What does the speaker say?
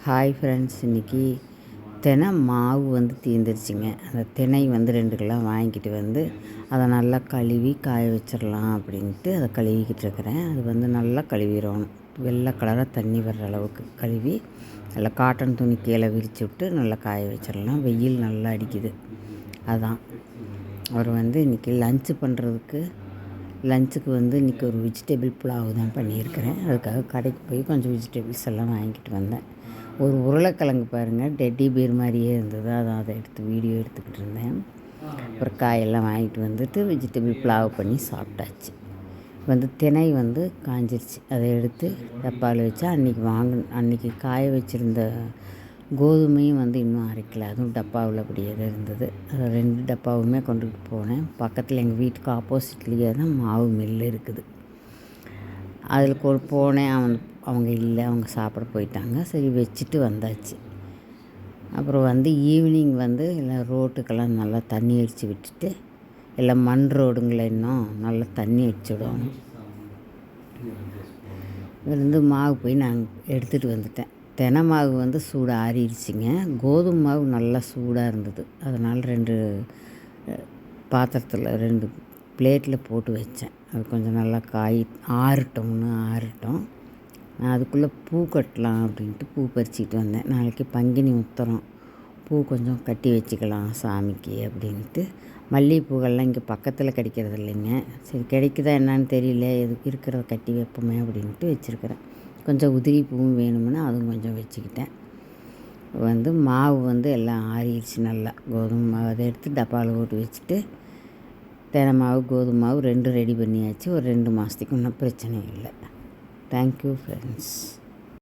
Hi friends, இன்றைக்கி தினை மாவு தீர்ந்துருச்சுங்க. அந்த தினை 2 கிலோ வாங்கிட்டு அதை நல்லா கழுவி காய வச்சிடலாம் அப்படின்ட்டு அதை கழுவிக்கிட்டு இருக்கிறேன். அது நல்லா கழுவிடணும். வெள்ளை கலராக தண்ணி வர்ற அளவுக்கு கழுவி நல்லா காட்டன் துணி கீழே விரித்து விட்டு நல்லா காய வச்சிடலாம். வெயில் நல்லா அடிக்குது. அதான் அவர் இன்றைக்கி லஞ்சுக்கு இன்றைக்கி ஒரு வெஜிடபிள் புலாவ் தான் பண்ணியிருக்கிறேன். அதுக்காக கடைக்கு போய் கொஞ்சம் வெஜிடபிள்ஸ் எல்லாம் வாங்கிட்டு வந்தேன். ஒரு உருளைக்கிழங்கு பாருங்கள், டெட்டி பேர் மாதிரியே இருந்தது. அதை எடுத்து வீடியோ எடுத்துக்கிட்டு இருந்தேன். அப்புறம் காயெல்லாம் வாங்கிட்டு வெஜிடபிள் புலாவ் பண்ணி சாப்பிட்டாச்சு. தினை காஞ்சிருச்சு. அதை எடுத்து டப்பாவில் வச்சா அன்றைக்கி காய வச்சுருந்த கோதுமையும் இன்னும் அரைக்கல. அதுவும் டப்பாவில் அப்படியே தான் இருந்தது. அதை 2 டப்பாவுமே கொண்டுட்டு போனேன். பக்கத்தில் எங்கள் வீட்டுக்கு ஆப்போசிட்லேயே தான் மாவு மில் இருக்குது. அதில் போனேன். அவங்க இல்லை, அவங்க சாப்பிட போயிட்டாங்க. சரி வச்சுட்டு வந்தாச்சு. அப்புறம் ஈவினிங் எல்லாம் ரோட்டுக்கெல்லாம் நல்லா தண்ணி அடித்து விட்டுட்டு, எல்லாம் மண் ரோடுங்களை இன்னும் நல்லா தண்ணி அடிச்சு விடணும். இதுலேருந்து மாவு போய் நான் எடுத்துகிட்டு வந்துட்டேன். தினை மாவு சூடு ஆறிடுச்சிங்க. கோதுமை மாவு நல்லா சூடாக இருந்தது. அதனால் 2 பாத்திரத்தில் 2 பிளேட்டில் போட்டு வச்சேன். அது கொஞ்சம் நல்லா ஆறட்டும். நான் அதுக்குள்ளே பூ கட்டலாம் அப்படின்ட்டு பூ பறிச்சிக்கிட்டு வந்தேன். நாளைக்கு பங்குனி உத்திரம், பூ கொஞ்சம் கட்டி வச்சுக்கலாம் சாமிக்கு அப்படின்ட்டு. மல்லிகைப்பூக்கள்லாம் இங்கே பக்கத்தில் கிடைக்கிறது இல்லைங்க. சரி, கிடைக்குதா என்னான்னு தெரியல, எதுக்கு இருக்கிறத கட்டி வைப்போமே அப்படின்ட்டு வச்சுருக்கிறேன். கொஞ்சம் உதிரி பூவும் வேணும்னா அதுவும் கொஞ்சம் வச்சுக்கிட்டேன். மாவு எல்லாம் ஆறிடுச்சு நல்லா. கோதுமை மாவு அதை எடுத்து டப்பாவில் போட்டு வச்சுட்டு, தினை மாவு கோதுமை மாவு 2 ரெடி பண்ணியாச்சு. ஒரு 2 மாதத்துக்கு ஒன்றும் பிரச்சனை இல்லை. Thank you friends.